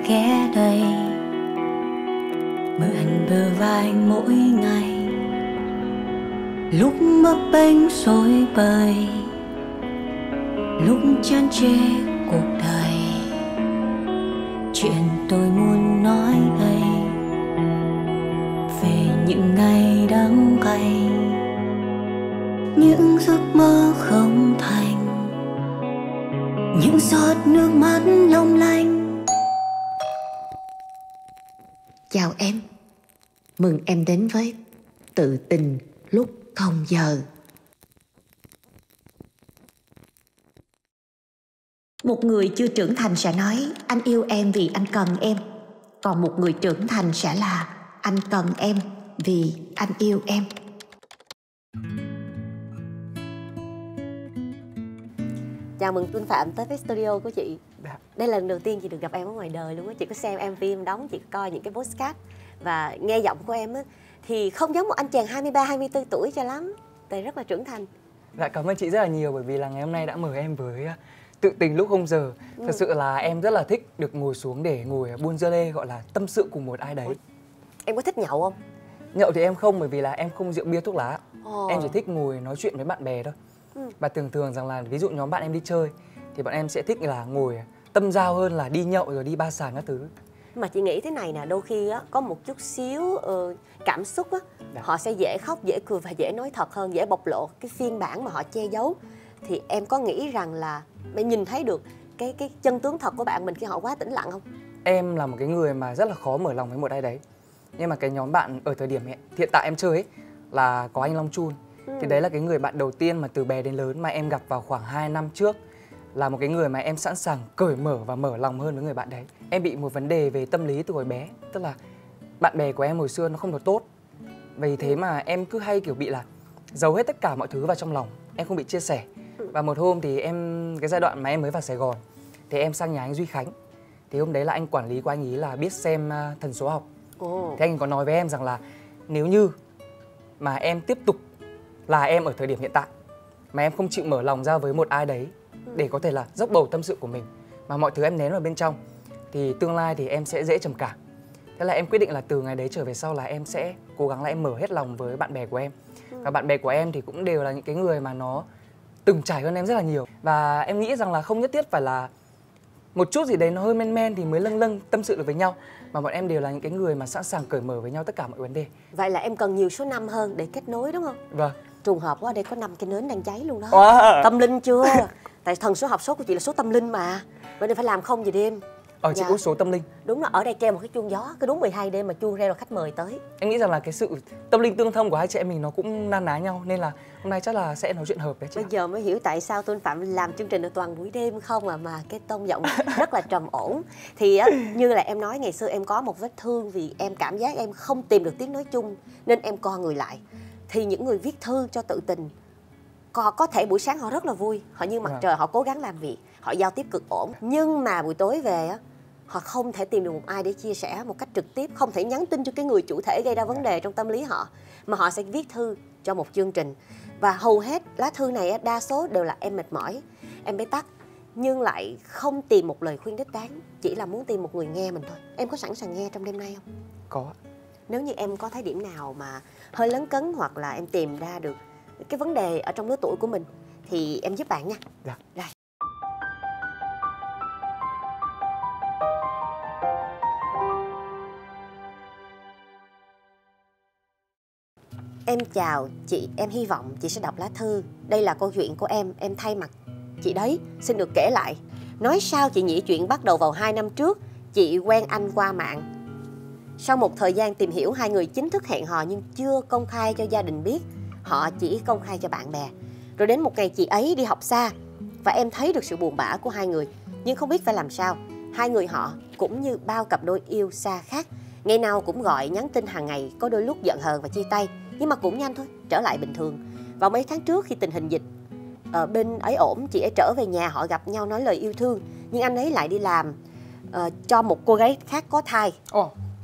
ghé đây, mượn bờ vai mỗi ngày. Lúc bấp bênh rối bời, lúc chán chê cuộc đời, chuyện tôi muốn nói đây về những ngày đắng cay, những giấc mơ không thành, những giọt nước mắt long lanh. Chào em, mừng em đến với Tự Tình Lúc Không Giờ. Một người chưa trưởng thành sẽ nói anh yêu em vì anh cần em. Còn một người trưởng thành sẽ là anh cần em vì anh yêu em. Chào mừng Phương Phạm tới với studio của chị. Đây là lần đầu tiên chị được gặp em ở ngoài đời luôn á. Chị có xem MV em đóng, chị coi những cái postcard và nghe giọng của em á, thì không giống một anh chàng 23-24 tuổi cho lắm. Tại rất là trưởng thành. Dạ cảm ơn chị rất là nhiều bởi vì là ngày hôm nay đã mời em với Tự Tình Lúc Không Giờ. Thật sự là em rất là thích được ngồi xuống để ngồi buôn dưa lê, gọi là tâm sự cùng một ai đấy. Em có thích nhậu không? Nhậu thì em không, bởi vì là em không rượu bia thuốc lá. Em chỉ thích ngồi nói chuyện với bạn bè thôi. Và thường rằng là ví dụ nhóm bạn em đi chơi thì bọn em sẽ thích là ngồi tâm giao hơn là đi nhậu rồi đi ba sàn các thứ. Mà chị nghĩ thế này nè, đôi khi á, có một chút xíu cảm xúc á, họ sẽ dễ khóc, dễ cười và dễ nói thật hơn, dễ bộc lộ cái phiên bản mà họ che giấu. Thì em có nghĩ rằng là em nhìn thấy được cái chân tướng thật của bạn mình khi họ quá tĩnh lặng không? Em là một cái người mà rất là khó mở lòng với một ai đấy. Nhưng mà cái nhóm bạn ở thời điểm hiện tại em chơi ấy là có anh Long Chun. Thì đấy là cái người bạn đầu tiên mà từ bé đến lớn mà em gặp vào khoảng 2 năm trước. Là một cái người mà em sẵn sàng cởi mở và mở lòng hơn với người bạn đấy. Em bị một vấn đề về tâm lý từ hồi bé. Tức là bạn bè của em hồi xưa nó không được tốt. Vì thế mà em cứ hay kiểu bị là giấu hết tất cả mọi thứ vào trong lòng. Em không bị chia sẻ. Và một hôm thì cái giai đoạn mà em mới vào Sài Gòn thì em sang nhà anh Duy Khánh. Thì hôm đấy là anh quản lý của anh ý là biết xem thần số học. Thì anh có nói với em rằng là nếu như mà em tiếp tục là em ở thời điểm hiện tại mà em không chịu mở lòng ra với một ai đấy để có thể là dốc bầu tâm sự của mình, mà mọi thứ em nén vào bên trong, thì tương lai thì em sẽ dễ trầm cảm. Thế là em quyết định là từ ngày đấy trở về sau là em sẽ cố gắng là em mở hết lòng với bạn bè của em. Và bạn bè của em thì cũng đều là những cái người mà nó từng trải hơn em rất là nhiều. Và em nghĩ rằng là không nhất thiết phải là một chút gì đấy nó hơi men men thì mới lâng tâm sự được với nhau, mà bọn em đều là những cái người mà sẵn sàng cởi mở với nhau tất cả mọi vấn đề. Vậy là em cần nhiều số năm hơn để kết nối đúng không? Vâng. Trùng hợp quá, đây có 5 cái nến đang cháy luôn đó. Tâm linh chưa? Tại thần số học số của chị là số tâm linh mà. Vậy nên phải làm không về đêm. Chị có số tâm linh. Đúng rồi, ở đây treo một cái chuông gió, cứ đúng 12 đêm mà chuông reo là khách mời tới. Em nghĩ rằng là cái sự tâm linh tương thông của hai chị em mình nó cũng na ná nhau, nên là hôm nay chắc là sẽ nói chuyện hợp đấy chị. Bây giờ mới hiểu tại sao Tôn Phạm làm chương trình ở toàn buổi đêm không mà cái tông giọng rất là trầm ổn. Thì như là em nói, ngày xưa em có một vết thương vì em cảm giác em không tìm được tiếng nói chung nên em co người lại. Thì những người viết thư cho Tự Tình có thể buổi sáng họ rất là vui, họ như mặt trời, họ cố gắng làm việc, họ giao tiếp cực ổn, nhưng mà buổi tối về á, họ không thể tìm được một ai để chia sẻ một cách trực tiếp, không thể nhắn tin cho cái người chủ thể gây ra vấn đề trong tâm lý họ, mà họ sẽ viết thư cho một chương trình. Và hầu hết lá thư này đa số đều là em mệt mỏi, em bế tắc, nhưng lại không tìm một lời khuyên đích đáng, chỉ là muốn tìm một người nghe mình thôi. Em có sẵn sàng nghe trong đêm nay không? Có. Nếu như em có thấy điểm nào mà hơi lấn cấn hoặc là em tìm ra được cái vấn đề ở trong lứa tuổi của mình thì em giúp bạn nha. Dạ. Rồi. Em chào chị, em hy vọng chị sẽ đọc lá thư. Đây là câu chuyện của em thay mặt chị đấy, xin được kể lại. Nói sao chị nhỉ, chuyện bắt đầu vào 2 năm trước, chị quen anh qua mạng. Sau một thời gian tìm hiểu, hai người chính thức hẹn hò nhưng chưa công khai cho gia đình biết. Họ chỉ công khai cho bạn bè. Rồi đến một ngày chị ấy đi học xa và em thấy được sự buồn bã của hai người, nhưng không biết phải làm sao. Hai người họ cũng như bao cặp đôi yêu xa khác, ngày nào cũng gọi nhắn tin hàng ngày, có đôi lúc giận hờn và chia tay, nhưng mà cũng nhanh thôi, trở lại bình thường. Vào mấy tháng trước khi tình hình dịch ở bên ấy ổn, chị ấy trở về nhà, họ gặp nhau nói lời yêu thương, nhưng anh ấy lại đi làm cho một cô gái khác có thai.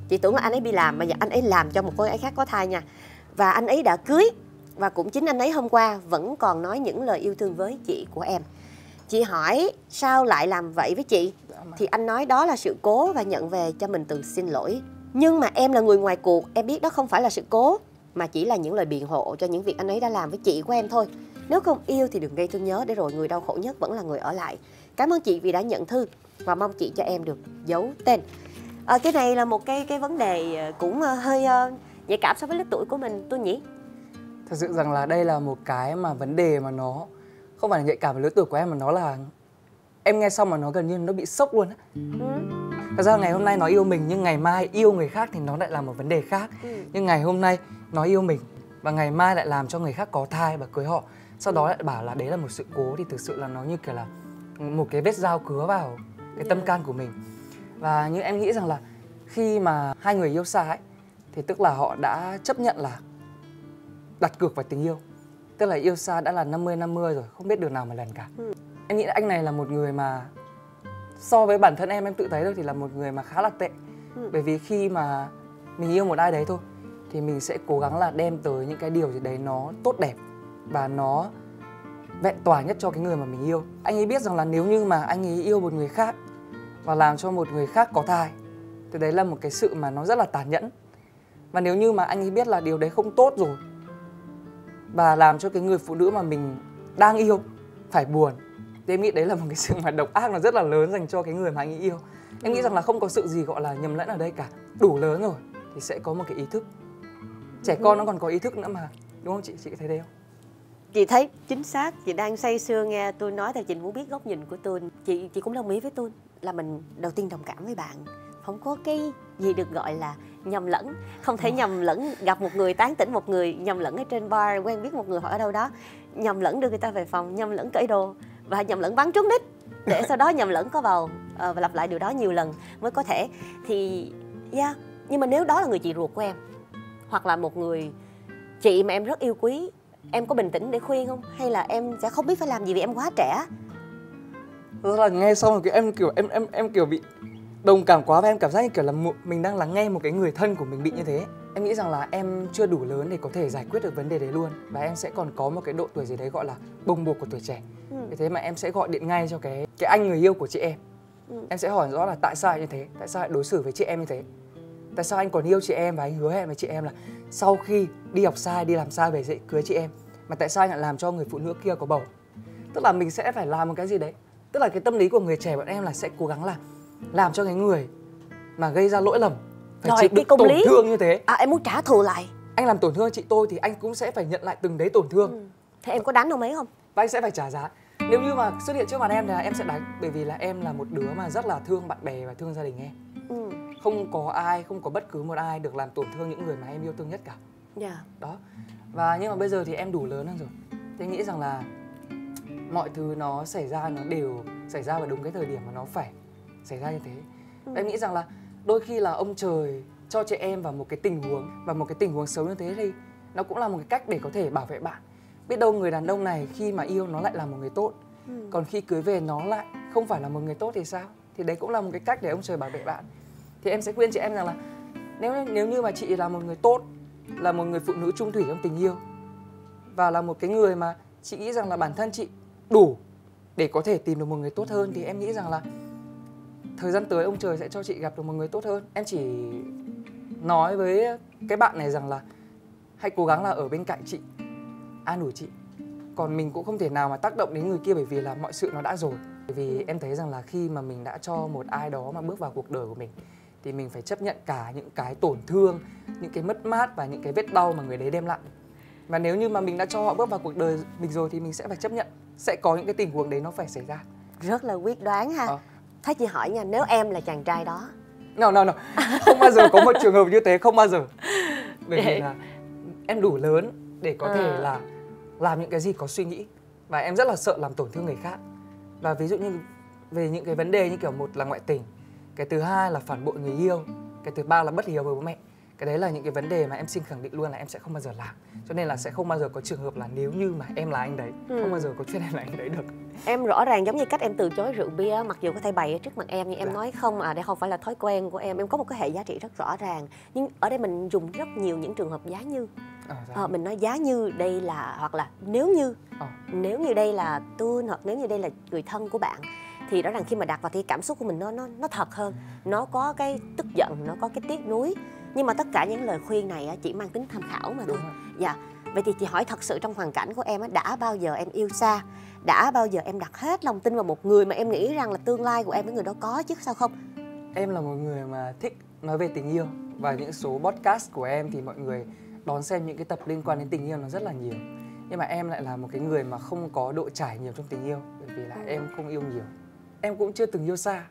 Chị tưởng là anh ấy đi làm mà anh ấy làm cho một cô gái khác có thai nha. Và anh ấy đã cưới, và cũng chính anh ấy hôm qua vẫn còn nói những lời yêu thương với chị của em. Chị hỏi sao lại làm vậy với chị, thì anh nói đó là sự cố và nhận về cho mình từ xin lỗi. Nhưng mà em là người ngoài cuộc, em biết đó không phải là sự cố, mà chỉ là những lời biện hộ cho những việc anh ấy đã làm với chị của em thôi. Nếu không yêu thì đừng gây thương nhớ, để rồi người đau khổ nhất vẫn là người ở lại. Cảm ơn chị vì đã nhận thư và mong chị cho em được giấu tên. Cái này là một cái vấn đề cũng hơi nhạy cảm so với lứa tuổi của mình tôi nhỉ. Thật sự rằng là đây là một cái mà vấn đề mà nó không phải là nhạy cảm với lứa tuổi của em, mà nó là em nghe xong mà nó gần như nó bị sốc luôn á. Thật ra ngày hôm nay nó yêu mình nhưng ngày mai yêu người khác thì nó lại là một vấn đề khác. Nhưng ngày hôm nay nó yêu mình và ngày mai lại làm cho người khác có thai và cưới họ, sau đó lại bảo là đấy là một sự cố, thì thực sự là nó như kiểu là một cái vết dao cứa vào cái tâm can của mình. Và như em nghĩ rằng là khi mà hai người yêu xa ấy, thì tức là họ đã chấp nhận là đặt cược vào tình yêu. Tức là yêu xa đã là 50-50 rồi, không biết đường nào mà lần cả. Em nghĩ là anh này là một người mà so với bản thân em tự thấy thôi thì là một người mà khá là tệ. Bởi vì khi mà mình yêu một ai đấy thôi thì mình sẽ cố gắng là đem tới những cái điều gì đấy nó tốt đẹp và nó vẹn toàn nhất cho cái người mà mình yêu. Anh ấy biết rằng là nếu như mà anh ấy yêu một người khác và làm cho một người khác có thai thì đấy là một cái sự mà nó rất là tàn nhẫn. Và nếu như mà anh ấy biết là điều đấy không tốt rồi và làm cho cái người phụ nữ mà mình đang yêu phải buồn, thì em nghĩ đấy là một cái sự mà độc ác nó rất là lớn dành cho cái người mà anh ấy yêu. Em nghĩ rằng là không có sự gì gọi là nhầm lẫn ở đây cả. Đủ lớn rồi thì sẽ có một cái ý thức. Trẻ con nó còn có ý thức nữa mà, đúng không chị? Chị thấy đấy không? Chị thấy chính xác, chị đang say sưa nghe tôi nói thì chị muốn biết góc nhìn của tôi. Chị cũng đồng ý với tôi là mình đầu tiên đồng cảm với bạn. Không có cái gì được gọi là nhầm lẫn. Không thể nhầm lẫn gặp một người tán tỉnh, một người nhầm lẫn ở trên bar, quen biết một người hoặc ở đâu đó, nhầm lẫn đưa người ta về phòng, nhầm lẫn cởi đồ và nhầm lẫn bắn trúng đích, để sau đó nhầm lẫn có bầu và lặp lại điều đó nhiều lần mới có thể. Thì nhưng mà nếu đó là người chị ruột của em hoặc là một người chị mà em rất yêu quý, em có bình tĩnh để khuyên không? Hay là em sẽ không biết phải làm gì vì em quá trẻ? Rất là nghe xong rồi em kiểu bị đồng cảm quá, và em cảm giác như kiểu là mình đang lắng nghe một cái người thân của mình bị như thế. Em nghĩ rằng là em chưa đủ lớn để có thể giải quyết được vấn đề đấy luôn, và em sẽ còn có một cái độ tuổi gì đấy gọi là bồng bột của tuổi trẻ. Vì thế mà em sẽ gọi điện ngay cho cái anh người yêu của chị em. Em sẽ hỏi rõ là tại sao như thế, tại sao lại đối xử với chị em như thế, tại sao anh còn yêu chị em và anh hứa hẹn với chị em là sau khi đi học sai, đi làm sai về sẽ cưới chị em, mà tại sao anh lại làm cho người phụ nữ kia có bầu. Tức là mình sẽ phải làm một cái gì đấy. Tức là cái tâm lý của người trẻ bọn em là sẽ cố gắng là làm cho cái người mà gây ra lỗi lầm phải chịu đựng tổn thương như thế. Em muốn trả thù lại. Anh làm tổn thương chị tôi thì anh cũng sẽ phải nhận lại từng đấy tổn thương. Thế em có đánh ông ấy không? Và anh sẽ phải trả giá. Nếu như mà xuất hiện trước mặt em thì em sẽ đánh. Bởi vì là em là một đứa mà rất là thương bạn bè và thương gia đình em. Không có bất cứ một ai được làm tổn thương những người mà em yêu thương nhất cả. Đó. Và nhưng mà bây giờ thì em đủ lớn hơn rồi. Thế nghĩ rằng là mọi thứ nó xảy ra, nó đều xảy ra vào đúng cái thời điểm mà nó phải xảy ra như thế. Em nghĩ rằng là đôi khi là ông trời cho chị em vào một cái tình huống, và một cái tình huống xấu như thế thì nó cũng là một cái cách để có thể bảo vệ bạn. Biết đâu người đàn ông này khi mà yêu nó lại là một người tốt, còn khi cưới về nó lại không phải là một người tốt thì sao? Thì đấy cũng là một cái cách để ông trời bảo vệ bạn. Thì em sẽ khuyên chị em rằng là nếu như mà chị là một người tốt, là một người phụ nữ chung thủy trong tình yêu, và là một cái người mà chị nghĩ rằng là bản thân chị đủ để có thể tìm được một người tốt hơn, thì em nghĩ rằng là thời gian tới ông trời sẽ cho chị gặp được một người tốt hơn. Em chỉ nói với cái bạn này rằng là hãy cố gắng là ở bên cạnh chị, an ủi chị. Còn mình cũng không thể nào mà tác động đến người kia, bởi vì là mọi sự nó đã rồi. Bởi vì em thấy rằng là khi mà mình đã cho một ai đó mà bước vào cuộc đời của mình thì mình phải chấp nhận cả những cái tổn thương, những cái mất mát và những cái vết đau mà người đấy đem lại. Và nếu như mà mình đã cho họ bước vào cuộc đời mình rồi thì mình sẽ phải chấp nhận sẽ có những cái tình huống đấy nó phải xảy ra. Rất là quyết đoán ha. Thế chị hỏi nha, nếu em là chàng trai đó. No. Không bao giờ có một trường hợp như thế, không bao giờ. Bởi vì là em đủ lớn để có thể là làm những cái gì có suy nghĩ. Và em rất là sợ làm tổn thương người khác. Và ví dụ như về những cái vấn đề như kiểu, một là ngoại tình, cái thứ hai là phản bội người yêu, cái thứ ba là bất hiếu với bố mẹ. Cái đấy là những cái vấn đề mà em xin khẳng định luôn là em sẽ không bao giờ làm. Cho nên là sẽ không bao giờ có trường hợp là nếu như mà em là anh đấy, không bao giờ có chuyện em là anh đấy được. Em rõ ràng giống như cách em từ chối rượu bia, mặc dù có thể bày ở trước mặt em, nhưng em nói không, đây không phải là thói quen của em. Em có một cái hệ giá trị rất rõ ràng. Nhưng ở đây mình dùng rất nhiều những trường hợp giá như. Mình nói giá như đây là, hoặc là nếu như đây là Tuôn, hoặc nếu như đây là người thân của bạn, thì rõ ràng khi mà đặt vào thì cảm xúc của mình nó thật hơn, nó có cái tức giận, nó có cái tiếc nuối. Nhưng mà tất cả những lời khuyên này chỉ mang tính tham khảo mà thôi. Dạ. Vậy thì chị hỏi thật sự trong hoàn cảnh của em đã bao giờ em yêu xa, đã bao giờ em đặt hết lòng tin vào một người mà em nghĩ rằng là tương lai của em với người đó có chứ sao không? Em là một người mà thích nói về tình yêu, và những số podcast của em thì mọi người đón xem những cái tập liên quan đến tình yêu nó rất là nhiều. Nhưng mà em lại là một cái người mà không có độ trải nhiều trong tình yêu, bởi vì là em không yêu nhiều. Em cũng chưa từng yêu xa,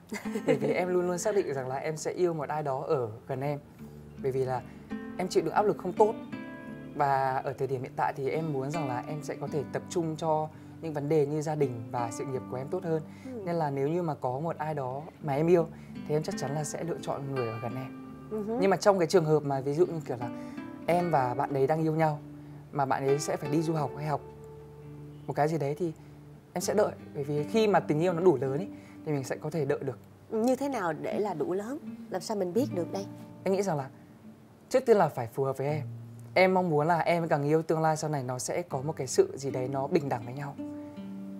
bởi vì em luôn luôn xác định rằng là em sẽ yêu một ai đó ở gần em. Bởi vì là em chịu được áp lực không tốt, và ở thời điểm hiện tại thì em muốn rằng là em sẽ có thể tập trung cho những vấn đề như gia đình và sự nghiệp của em tốt hơn. Nên là nếu như mà có một ai đó mà em yêu thì em chắc chắn là sẽ lựa chọn người ở gần em. Nhưng mà trong cái trường hợp mà ví dụ như kiểu là em và bạn đấy đang yêu nhau, mà bạn ấy sẽ phải đi du học hay học một cái gì đấy, thì em sẽ đợi. Bởi vì khi mà tình yêu nó đủ lớn ý, thì mình sẽ có thể đợi được. Như thế nào để là đủ lớn? Làm sao mình biết được đây? Em nghĩ rằng là trước tiên là phải phù hợp với em. Em mong muốn là em càng yêu tương lai sau này nó sẽ có một cái sự gì đấy nó bình đẳng với nhau,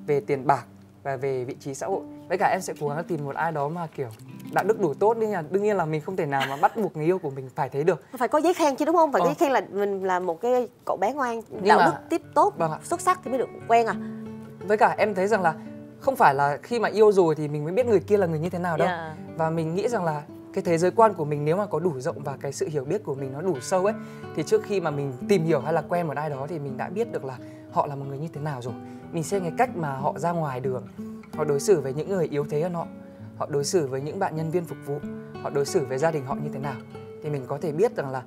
về tiền bạc và về vị trí xã hội. Với cả em sẽ cố gắng tìm một ai đó mà kiểu đạo đức đủ tốt. Nhưng mà đương nhiên là mình không thể nào mà bắt buộc người yêu của mình phải thế được. Phải có giấy khen chứ đúng không? Phải giấy khen là mình là một cái cậu bé ngoan, đạo đức tiếp tốt, xuất sắc thì mới được quen à. Với cả em thấy rằng là không phải là khi mà yêu rồi thì mình mới biết người kia là người như thế nào đâu. Và mình nghĩ rằng là cái thế giới quan của mình nếu mà có đủ rộng và cái sự hiểu biết của mình nó đủ sâu ấy, thì trước khi mà mình tìm hiểu hay là quen một ai đó thì mình đã biết được là họ là một người như thế nào rồi. Mình xem cái cách mà họ ra ngoài đường, họ đối xử với những người yếu thế hơn họ, họ đối xử với những bạn nhân viên phục vụ, họ đối xử với gia đình họ như thế nào, thì mình có thể biết rằng là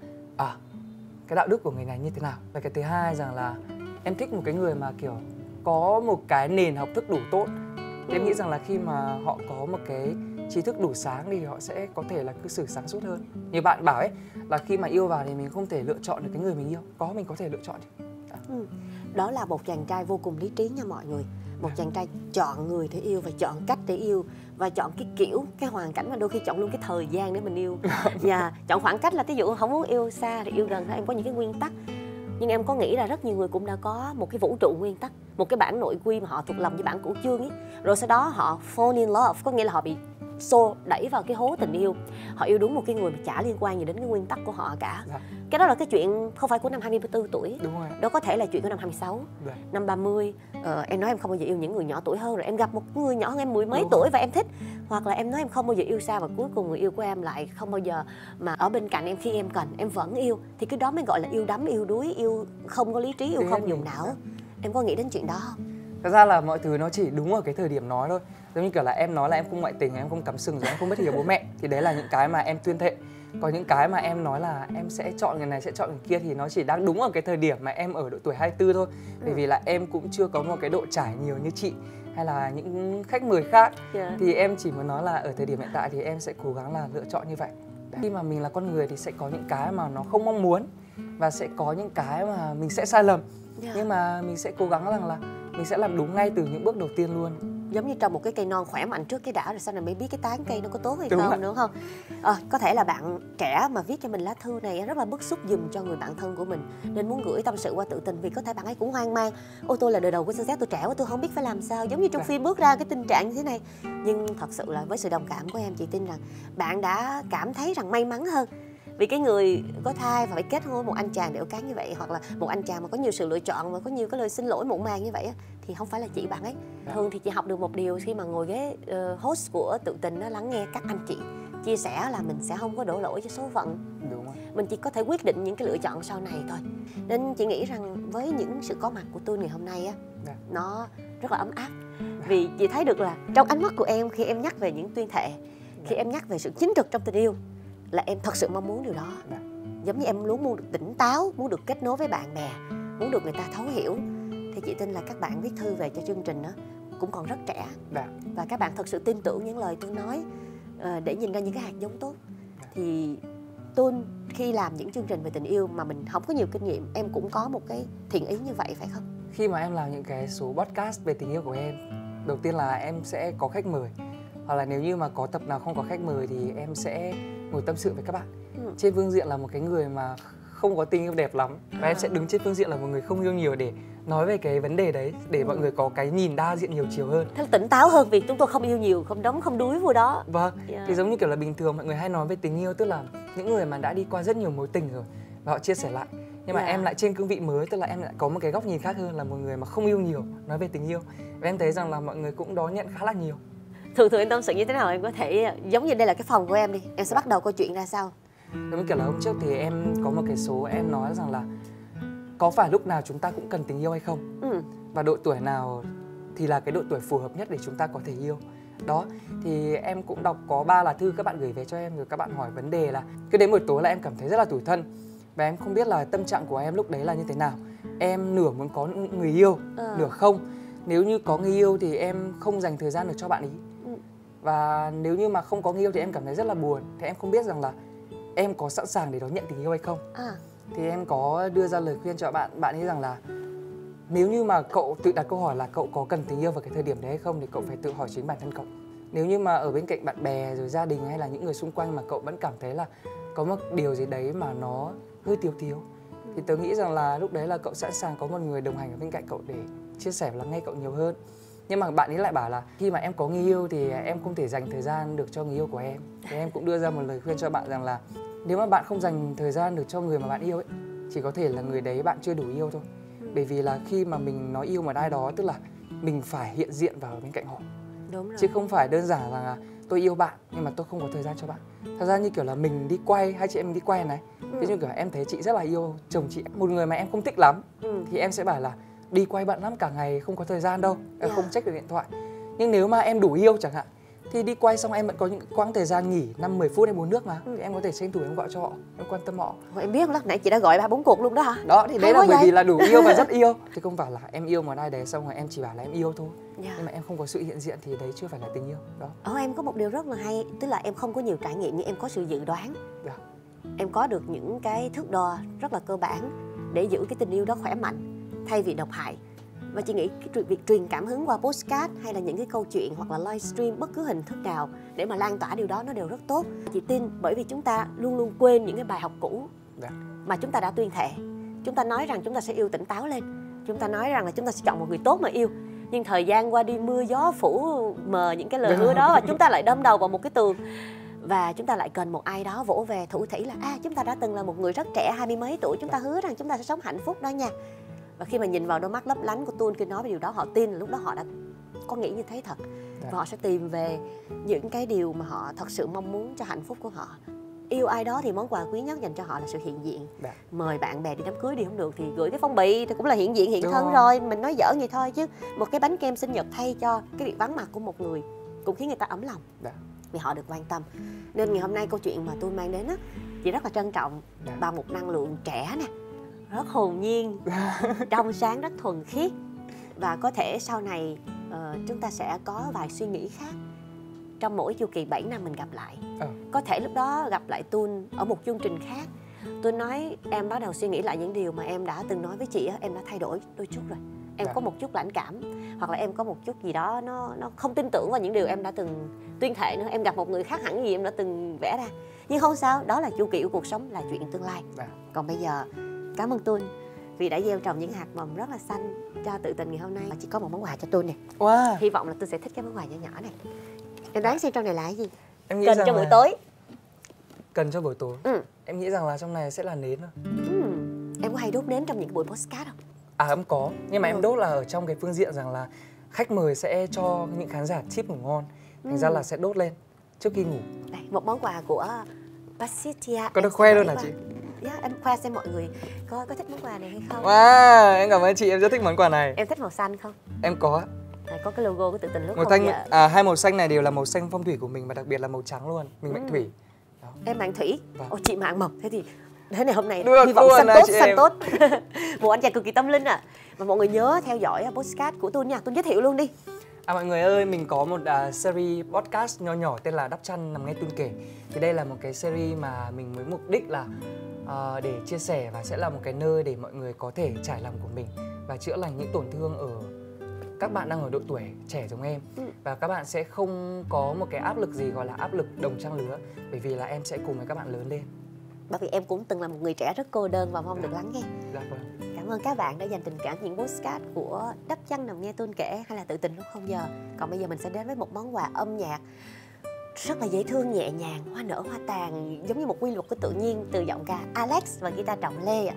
cái đạo đức của người này như thế nào. Và cái thứ hai rằng là em thích một cái người mà kiểu có một cái nền học thức đủ tốt. Thì em nghĩ rằng là khi mà họ có một cái trí thức đủ sáng thì họ sẽ có thể là cư xử sáng suốt hơn. Như bạn bảo ấy, là khi mà yêu vào thì mình không thể lựa chọn được cái người mình yêu. Mình có thể lựa chọn chứ. Đó là một chàng trai vô cùng lý trí nha mọi người. Một chàng trai chọn người để yêu và chọn cách để yêu, và chọn cái kiểu, cái hoàn cảnh, mà đôi khi chọn luôn cái thời gian để mình yêu. Và chọn khoảng cách là ví dụ không muốn yêu xa thì yêu gần. Em có những cái nguyên tắc. Nhưng em có nghĩ là rất nhiều người cũng đã có một cái vũ trụ nguyên tắc, một cái bản nội quy mà họ thuộc lòng với bản cửu chương ấy. Rồi sau đó họ fall in love, có nghĩa là họ bị đẩy vào cái hố tình yêu. Họ yêu đúng một cái người mà chả liên quan gì đến cái nguyên tắc của họ cả. Cái đó là cái chuyện không phải của năm 24 tuổi. Đúng rồi. Đó có thể là chuyện của năm 26, năm 30. Em nói em không bao giờ yêu những người nhỏ tuổi hơn, rồi em gặp một người nhỏ hơn em mười mấy tuổi và em thích. Hoặc là em nói em không bao giờ yêu xa và cuối cùng người yêu của em lại không bao giờ mà ở bên cạnh em khi em cần, em vẫn yêu. Thì cái đó mới gọi là yêu đắm, yêu đuối, yêu không có lý trí, yêu không dùng não. Em có nghĩ đến chuyện đó không? Thật ra là mọi thứ nó chỉ đúng ở cái thời điểm nói thôi. Giống như kiểu là em nói là em không ngoại tình, em không cắm sừng, rồi em không biết hiểu bố mẹ, thì đấy là những cái mà em tuyên thệ. Còn những cái mà em nói là em sẽ chọn người này, sẽ chọn người kia, thì nó chỉ đang đúng ở cái thời điểm mà em ở độ tuổi 24 thôi. Bởi vì là em cũng chưa có một cái độ trải nhiều như chị hay là những khách mời khác. Thì em chỉ muốn nói là ở thời điểm hiện tại thì em sẽ cố gắng là lựa chọn như vậy. Khi mà mình là con người thì sẽ có những cái mà nó không mong muốn, và sẽ có những cái mà mình sẽ sai lầm. Nhưng mà mình sẽ cố gắng rằng là mình sẽ làm đúng ngay từ những bước đầu tiên luôn. Giống như trồng một cái cây non khỏe mạnh trước cái đã, rồi sau này mới biết cái tán cây nó có tốt hay không, đúng không? Có thể là bạn trẻ mà viết cho mình lá thư này rất là bức xúc giùm cho người bạn thân của mình, nên muốn gửi tâm sự qua Tự Tình, vì có thể bạn ấy cũng hoang mang. Tôi là đời đầu của Gen Z, tôi trẻ quá, tôi không biết phải làm sao. Giống như trong phim bước ra cái tình trạng như thế này. Nhưng thật sự là với sự đồng cảm của em, chị tin rằng bạn đã cảm thấy rằng may mắn hơn. Vì cái người có thai và phải kết hôn với một anh chàng đẻo cán như vậy, hoặc là một anh chàng mà có nhiều sự lựa chọn và có nhiều cái lời xin lỗi muộn màng như vậy thì không phải là chị bạn ấy. Thường thì chị học được một điều khi mà ngồi ghế host của Tự Tình, nó lắng nghe các anh chị chia sẻ là mình sẽ không có đổ lỗi cho số phận. Đúng rồi. Mình chỉ có thể quyết định những cái lựa chọn sau này thôi. Nên chị nghĩ rằng với những sự có mặt của tôi ngày hôm nay nó rất là ấm áp. Vì chị thấy được là trong ánh mắt của em khi em nhắc về những tuyên thệ, khi em nhắc về sự chính trực trong tình yêu, là em thật sự mong muốn điều đó. Giống như em muốn được tỉnh táo, muốn được kết nối với bạn bè, muốn được người ta thấu hiểu. Thì chị tin là các bạn viết thư về cho chương trình cũng còn rất trẻ. Và các bạn thật sự tin tưởng những lời tôi nói để nhìn ra những cái hạt giống tốt. Thì tôi khi làm những chương trình về tình yêu mà mình không có nhiều kinh nghiệm, em cũng có một cái thiện ý như vậy phải không? Khi mà em làm những cái số podcast về tình yêu của em, đầu tiên là em sẽ có khách mời. Hoặc là nếu như mà có tập nào không có khách mời thì em sẽ ngồi tâm sự với các bạn. Trên phương diện là một cái người mà không có tình yêu đẹp lắm. Và em sẽ đứng trên phương diện là một người không yêu nhiều để nói về cái vấn đề đấy, để mọi người có cái nhìn đa diện nhiều chiều hơn. Thế là tỉnh táo hơn vì chúng tôi không yêu nhiều, không đắm, không đuối vô đó. Vâng, thì giống như kiểu là bình thường mọi người hay nói về tình yêu, tức là những người mà đã đi qua rất nhiều mối tình rồi và họ chia sẻ lại. Nhưng mà em lại trên cương vị mới, tức là em lại có một cái góc nhìn khác hơn, là một người mà không yêu nhiều, nói về tình yêu. Và em thấy rằng là mọi người cũng đón nhận khá là nhiều. Thường thường em tâm sự như thế nào, em có thể giống như đây là cái phòng của em đi, em sẽ bắt đầu câu chuyện ra sao? Giống như kiểu là hôm trước thì em có một cái số em nói rằng là có phải lúc nào chúng ta cũng cần tình yêu hay không? Và độ tuổi nào thì là cái độ tuổi phù hợp nhất để chúng ta có thể yêu. Đó, thì em cũng đọc có 3 lá thư các bạn gửi về cho em, rồi các bạn hỏi vấn đề là cứ đến buổi tối là em cảm thấy rất là tủi thân. Và em không biết là tâm trạng của em lúc đấy là như thế nào. Em nửa muốn có người yêu, nửa không. Nếu như có người yêu thì em không dành thời gian được cho bạn ấy. Và nếu như mà không có người yêu thì em cảm thấy rất là buồn. Thì em không biết rằng là em có sẵn sàng để đón nhận tình yêu hay không. Thì em có đưa ra lời khuyên cho bạn ấy rằng là nếu như mà cậu tự đặt câu hỏi là cậu có cần tình yêu vào cái thời điểm đấy hay không, thì cậu phải tự hỏi chính bản thân cậu. Nếu như mà ở bên cạnh bạn bè rồi gia đình hay là những người xung quanh mà cậu vẫn cảm thấy là có một điều gì đấy mà nó hơi thiếu, thì tớ nghĩ rằng là lúc đấy là cậu sẵn sàng có một người đồng hành ở bên cạnh cậu để chia sẻ và lắng nghe cậu nhiều hơn. Nhưng mà bạn ấy lại bảo là khi mà em có người yêu thì em không thể dành thời gian được cho người yêu của em. Thì em cũng đưa ra một lời khuyên cho bạn rằng là nếu mà bạn không dành thời gian được cho người mà bạn yêu ấy, chỉ có thể là người đấy bạn chưa đủ yêu thôi. Bởi vì là khi mà mình nói yêu một ai đó, tức là mình phải hiện diện vào bên cạnh họ. Đúng rồi. Chứ không phải đơn giản là tôi yêu bạn nhưng mà tôi không có thời gian cho bạn. Thật ra như kiểu là mình đi quay, hai chị em mình đi quay này, ví dụ kiểu em thấy chị rất là yêu chồng chị, một người mà em không thích lắm, thì em sẽ bảo là đi quay bận lắm, cả ngày không có thời gian đâu, em không check được điện thoại. Nhưng nếu mà em đủ yêu chẳng hạn, thì đi quay xong em vẫn có những quãng thời gian nghỉ 5-10 phút em uống nước mà, thì em có thể tranh thủ em gọi cho họ, em quan tâm họ. Em biết lúc nãy chị đã gọi 3-4 cuộc luôn đó hả? Đó, thì đấy là bởi vì là đủ yêu và rất yêu. Chứ không phải là em yêu một ai đấy xong rồi em chỉ bảo là em yêu thôi. Nhưng mà em không có sự hiện diện thì đấy chưa phải là tình yêu. Đó. Em có một điều rất là hay, tức là em không có nhiều trải nghiệm nhưng em có sự dự đoán. Em có được những cái thước đo rất là cơ bản để giữ cái tình yêu đó khỏe mạnh thay vì độc hại. Và chị nghĩ cái việc truyền cảm hứng qua podcast hay là những cái câu chuyện hoặc là livestream, bất cứ hình thức nào để mà lan tỏa điều đó nó đều rất tốt. Chị tin bởi vì chúng ta luôn luôn quên những cái bài học cũ mà chúng ta đã tuyên thệ. Chúng ta nói rằng chúng ta sẽ yêu tỉnh táo lên, chúng ta nói rằng là chúng ta sẽ chọn một người tốt mà yêu. Nhưng thời gian qua đi, mưa gió phủ mờ những cái lời hứa đó và chúng ta lại đâm đầu vào một cái tường. Và chúng ta lại cần một ai đó vỗ về thủ thỉ là chúng ta đã từng là một người rất trẻ, 20 mấy tuổi, chúng ta hứa rằng chúng ta sẽ sống hạnh phúc đó nha. Và khi mà nhìn vào đôi mắt lấp lánh của Tuôn khi nói về điều đó, họ tin là lúc đó họ đã có nghĩ như thế thật. Và họ sẽ tìm về những cái điều mà họ thật sự mong muốn cho hạnh phúc của họ. Yêu ai đó thì món quà quý nhất dành cho họ là sự hiện diện. Mời bạn bè đi đám cưới đi không được thì gửi cái phong bì thì cũng là hiện diện, hiện thân rồi. Mình nói giỡn vậy thôi chứ một cái bánh kem sinh nhật thay cho cái việc vắng mặt của một người cũng khiến người ta ấm lòng vì họ được quan tâm. Nên ngày hôm nay câu chuyện mà tôi mang đến á, chị rất là trân trọng bằng một năng lượng trẻ nè, rất hồn nhiên, trong sáng, rất thuần khiết. Và có thể sau này chúng ta sẽ có vài suy nghĩ khác. Trong mỗi chu kỳ 7 năm mình gặp lại, có thể lúc đó gặp lại Tuôn ở một chương trình khác. Tôi nói em bắt đầu suy nghĩ lại những điều mà em đã từng nói với chị á, em đã thay đổi đôi chút rồi. Em có một chút lãnh cảm, hoặc là em có một chút gì đó nó không tin tưởng vào những điều em đã từng tuyên thệ nữa. Em gặp một người khác hẳn gì em đã từng vẽ ra. Nhưng không sao, đó là chu kỳ của cuộc sống, là chuyện tương lai. Còn bây giờ cảm ơn Tuôn vì đã gieo trồng những hạt mầm rất là xanh cho Tự Tình ngày hôm nay. Chỉ có một món quà cho Tuôn nè. Hy vọng là tôi sẽ thích cái món quà nhỏ nhỏ này. Em đoán xem trong này là cái gì? Em nghĩ cần rằng cho buổi tối. Cần cho buổi tối. Em nghĩ rằng là trong này sẽ là nến thôi. Em có hay đốt nến trong những cái buổi podcast không? Em có, nhưng mà em đốt là ở trong cái phương diện rằng là khách mời sẽ cho những khán giả tip ngủ ngon, thành ra là sẽ đốt lên trước khi ngủ. Đây, một món quà của Pacitia. Có được khoe luôn hả chị? Em khoe xem mọi người có thích món quà này hay không. Em cảm ơn chị, em rất thích món quà này. Em thích màu xanh không? Em có. Có cái logo của Tự Tình lúc màu không thanh, hai màu xanh này đều là màu xanh phong thủy của mình, và đặc biệt là màu trắng luôn. Mình mệnh thủy. Đó. Em mạng thủy. Chị mạng mộc. Thế này hôm nay được hy vọng xanh tốt. Một anh chàng cực kỳ tâm linh Mà mọi người nhớ theo dõi podcast của Tuôn nha. Tuôn giới thiệu luôn đi. Mọi người ơi, mình có một series podcast nho nhỏ tên là Đắp Chăn Nằm Nghe Tuôn Kể. Thì đây là một cái series mà mình với mục đích là để chia sẻ, và sẽ là một cái nơi để mọi người có thể trải lòng của mình và chữa lành những tổn thương ở các bạn đang ở độ tuổi trẻ giống em. Và các bạn sẽ không có một cái áp lực gì gọi là áp lực đồng trang lứa, bởi vì là em sẽ cùng với các bạn lớn lên. Bởi vì em cũng từng là một người trẻ rất cô đơn và mong được lắng nghe. Dạ vâng. Cảm ơn các bạn đã dành tình cảm những postcard của Đắp Chăn Nằm Nghe Tôi Kể hay là Tự Tình Lúc Không Giờ. Còn bây giờ mình sẽ đến với một món quà âm nhạc rất là dễ thương, nhẹ nhàng, hoa nở hoa tàn, giống như một quy luật của tự nhiên, từ giọng ca Alex và guitar Trọng Lê ạ.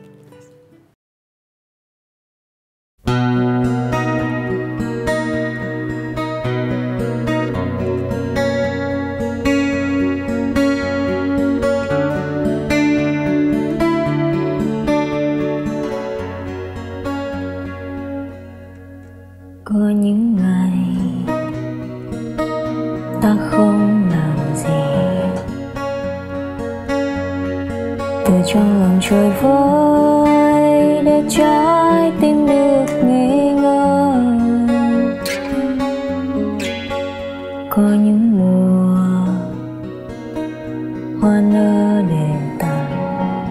Có những ngày ta không làm gì, từ trong lòng trôi vơi để trái tim được nghỉ ngơi. Có những mùa hoa nở đêm tàn,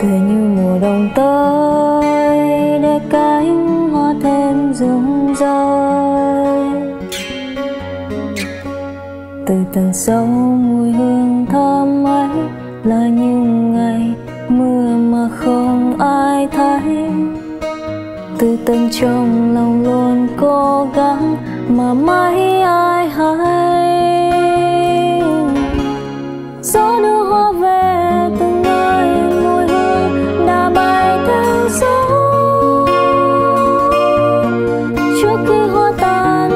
tựa như mùa đông tới để cánh hoa thêm rụng rơi. Từ tận sâu mùi hương thơm ấy là những ngày mưa mà không ai thấy. Từ tận trong lòng luôn cố gắng mà mấy ai hay. Gió đưa hoa về từng nơi, mùi hương đã bay theo gió. Trước khi hoa tàn,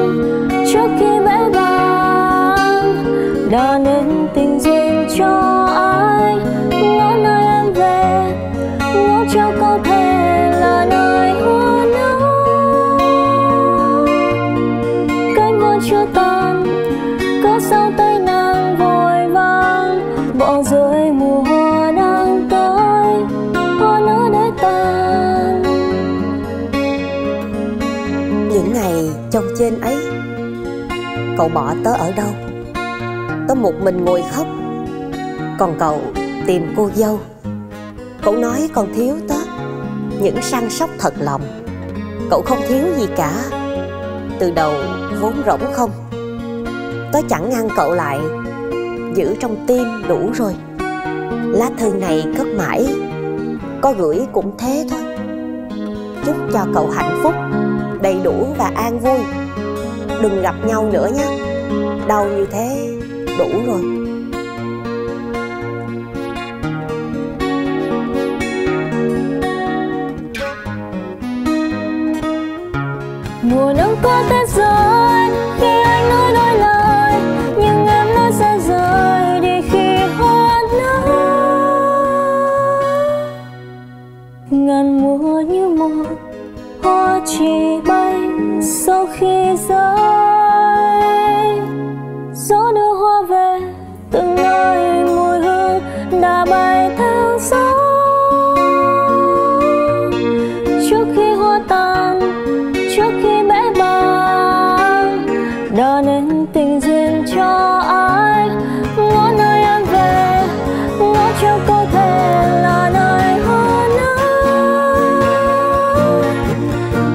trước khi bẽ bàng, đã nên tình duyên cho ai. Ngõ nơi em về, ngõ trao câu thề là nơi hoa nở. Cánh hoa chưa tàn, cớ sao tay nàng vội vàng, bỏ rơi mùa hoa đang tới, hoa nở để tàn. Những ngày trong trên ấy, cậu bỏ tớ ở đâu? Tớ một mình ngồi khóc, còn cậu tìm cô dâu. Cậu nói còn thiếu tớ những săn sóc thật lòng. Cậu không thiếu gì cả, từ đầu vốn rỗng không. Tớ chẳng ngăn cậu lại, giữ trong tim đủ rồi. Lá thư này cất mãi, có gửi cũng thế thôi. Chúc cho cậu hạnh phúc, đầy đủ và an vui. Đừng gặp nhau nữa nhé, đau như thế đủ rồi. Mùa đông qua Tết rồi, khi anh nói đôi lời, nhưng em nói sẽ rời đi khi hoa nở. Ngàn mùa như một hoa chỉ bay sau khi rơi. Gió đưa hoa về từng nơi, mùi hương đã bay theo gió. Trước khi hoa tàn, trước khi bẽ bàng, đã nên tình duyên cho ai. Ngõ nơi em về, ngõ treo câu thề là nơi hoa nở.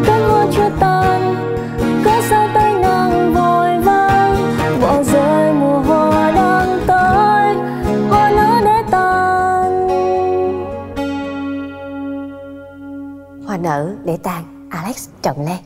Cánh hoa chưa tàn, cớ sao tay nàng vội vàng, bỏ rơi mùa hoa đang tới, hoa nở để tàn. Hoa nở để tàn, Alex Trọng Lê.